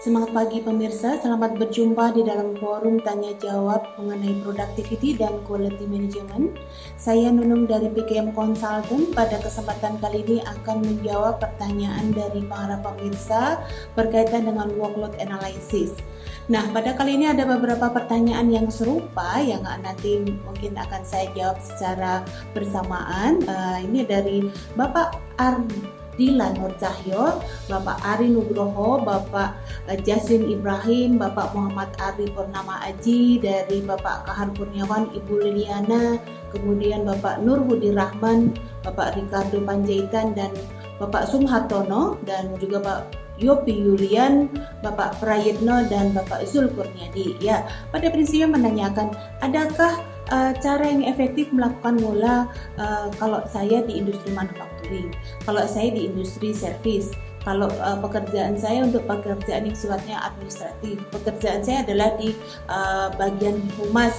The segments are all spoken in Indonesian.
Semangat pagi pemirsa, selamat berjumpa di dalam forum tanya jawab mengenai productivity dan quality management. Saya Nunung dari PKM Consultant. Pada kesempatan kali ini akan menjawab pertanyaan dari para pemirsa berkaitan dengan workload analysis. Nah, pada kali ini ada beberapa pertanyaan yang serupa yang nanti mungkin akan saya jawab secara bersamaan. Ini dari Bapak Ardila Nur Cahyo, Bapak Ari Nugroho, Bapak Jasrin Ibrahim, Bapak Muhammad Ari Purnama Aji, dari Bapak Kahar Kurniawan, Ibu Liliana, kemudian Bapak Nur Budi Rahman, Bapak Ricardo Panjaitan, dan Bapak Sumhartono, dan juga Pak Yopi Yulian, Bapak Prayitno, dan Bapak Zul Kurniadi. Ya, pada prinsipnya menanyakan, adakah cara yang efektif melakukan mula kalau saya di industri manufacturing, kalau saya di industri service, kalau pekerjaan saya untuk pekerjaan yang sifatnya administratif, pekerjaan saya adalah di bagian humas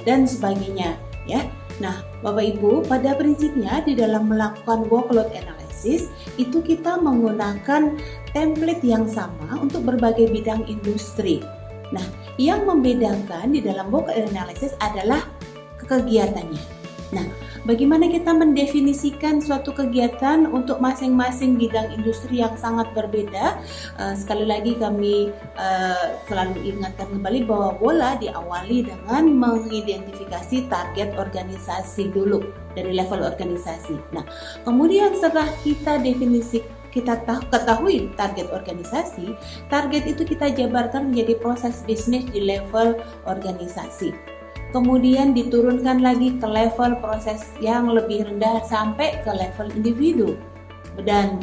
dan sebagainya, ya. Nah, Bapak Ibu, pada prinsipnya di dalam melakukan workload analysis itu kita menggunakan template yang sama untuk berbagai bidang industri. Nah, yang membedakan di dalam workload analysis adalah kegiatannya. Nah, bagaimana kita mendefinisikan suatu kegiatan untuk masing-masing bidang industri yang sangat berbeda? Sekali lagi kami selalu ingatkan kembali bahwa bola diawali dengan mengidentifikasi target organisasi dulu dari level organisasi. Nah, kemudian setelah kita ketahui target organisasi, target itu kita jabarkan menjadi proses bisnis di level organisasi. Kemudian diturunkan lagi ke level proses yang lebih rendah sampai ke level individu. Dan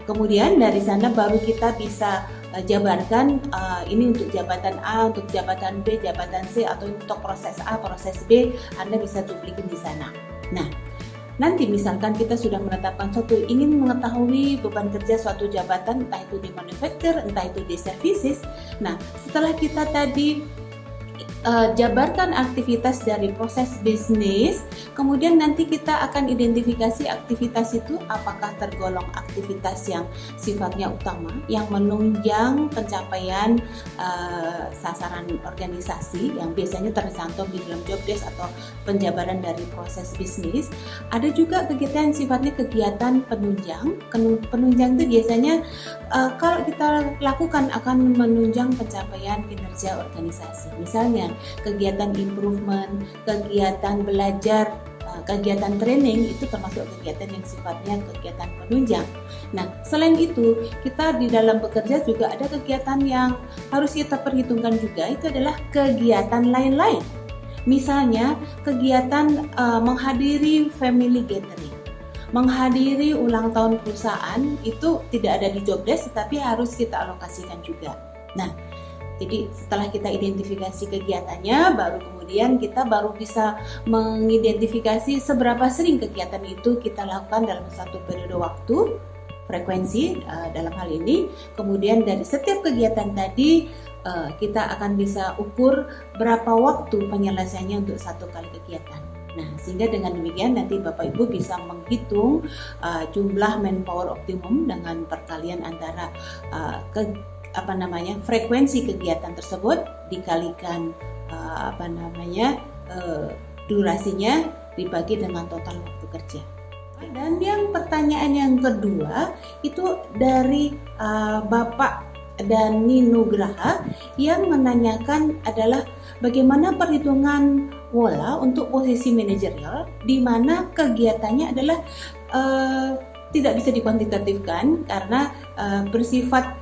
kemudian dari sana baru kita bisa jabarkan ini untuk jabatan A, untuk jabatan B, jabatan C, atau untuk proses A, proses B, Anda bisa duplikin di sana. Nah, nanti misalkan kita sudah menetapkan ingin mengetahui beban kerja suatu jabatan, entah itu di manufacture, entah itu di services. Nah, setelah kita tadi jabarkan aktivitas dari proses bisnis, kemudian nanti kita akan identifikasi aktivitas itu apakah tergolong aktivitas yang sifatnya utama, yang menunjang pencapaian sasaran organisasi yang biasanya tercantum di dalam job desk atau penjabaran dari proses bisnis. Ada juga kegiatan yang sifatnya kegiatan penunjang. Penunjang itu biasanya kalau kita lakukan akan menunjang pencapaian kinerja organisasi. Misalnya kegiatan improvement, kegiatan belajar, kegiatan training itu termasuk kegiatan yang sifatnya kegiatan penunjang. Nah, selain itu, kita di dalam bekerja juga ada kegiatan yang harus kita perhitungkan juga, itu adalah kegiatan lain-lain. Misalnya, kegiatan menghadiri family gathering, menghadiri ulang tahun perusahaan, itu tidak ada di job desk, tetapi harus kita alokasikan juga. Nah, jadi setelah kita identifikasi kegiatannya, baru kemudian kita baru bisa mengidentifikasi seberapa sering kegiatan itu kita lakukan dalam satu periode waktu, frekuensi dalam hal ini. Kemudian dari setiap kegiatan tadi kita akan bisa ukur berapa waktu penyelesaiannya untuk satu kali kegiatan. Nah, sehingga dengan demikian nanti Bapak Ibu bisa menghitung jumlah manpower optimum dengan perkalian antara frekuensi kegiatan tersebut dikalikan durasinya dibagi dengan total waktu kerja. Dan yang pertanyaan yang kedua itu dari Bapak Dani Nugraha yang menanyakan adalah bagaimana perhitungan WOLA untuk posisi manajerial di mana kegiatannya adalah tidak bisa dikuantitatifkan karena bersifat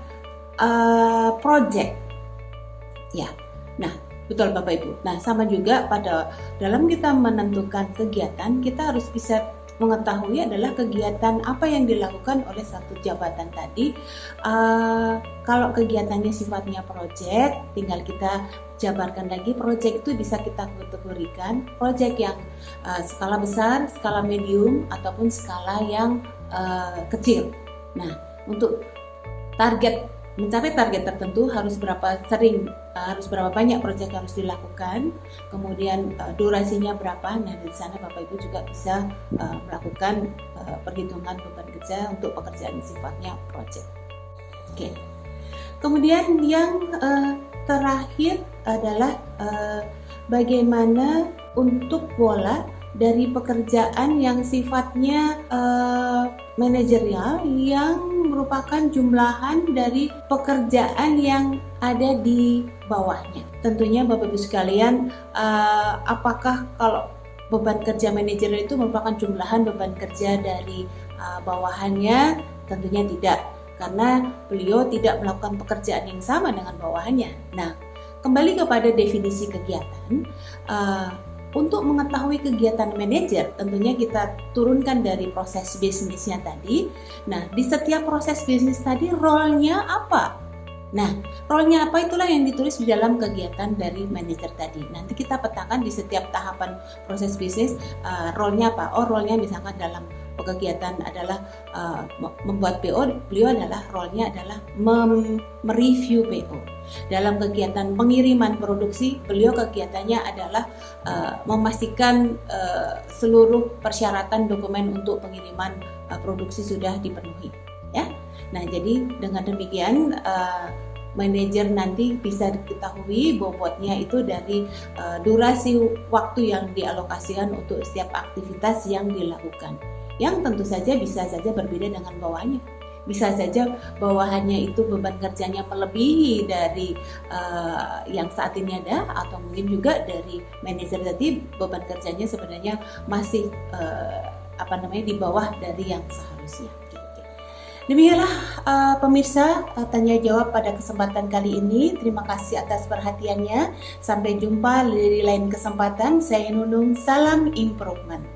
project, ya. Nah, betul Bapak Ibu. Nah, sama juga pada dalam kita menentukan kegiatan, kita harus bisa mengetahui adalah kegiatan apa yang dilakukan oleh satu jabatan tadi. Kalau kegiatannya sifatnya project, tinggal kita jabarkan lagi. Project itu bisa kita kategorikan project yang skala besar, skala medium, ataupun skala yang kecil. Nah, untuk mencapai target tertentu harus berapa banyak proyek harus dilakukan, kemudian durasinya berapa. Nah, di sana Bapak Ibu juga bisa melakukan perhitungan beban kerja untuk pekerjaan sifatnya proyek. Oke. Kemudian yang terakhir adalah bagaimana untuk pola dari pekerjaan yang sifatnya manajerial yang merupakan jumlahan dari pekerjaan yang ada di bawahnya. Tentunya Bapak Ibu sekalian, apakah kalau beban kerja manajer itu merupakan jumlahan beban kerja dari bawahannya? Tentunya tidak, karena beliau tidak melakukan pekerjaan yang sama dengan bawahannya. Nah, kembali kepada definisi kegiatan, untuk mengetahui kegiatan manajer, tentunya kita turunkan dari proses bisnisnya tadi. Nah, di setiap proses bisnis tadi, role-nya apa? Nah, role-nya apa itulah yang ditulis di dalam kegiatan dari manajer tadi. Nanti kita petakan di setiap tahapan proses bisnis, role-nya apa? Oh, role-nya misalkan dalam kegiatan adalah membuat PO, beliau adalah role-nya adalah mereview PO. Dalam kegiatan pengiriman produksi, beliau kegiatannya adalah memastikan seluruh persyaratan dokumen untuk pengiriman produksi sudah dipenuhi, ya. Nah, jadi dengan demikian manajer nanti bisa diketahui bobotnya itu dari durasi waktu yang dialokasikan untuk setiap aktivitas yang dilakukan, yang tentu saja bisa saja berbeda dengan bawahannya. Bisa saja bawahannya itu beban kerjanya melebihi dari yang saat ini ada, atau mungkin juga dari manajer tadi beban kerjanya sebenarnya masih di bawah dari yang seharusnya. Demikianlah pemirsa tanya jawab pada kesempatan kali ini. Terima kasih atas perhatiannya. Sampai jumpa di lain kesempatan. Saya Nunung, salam improvement.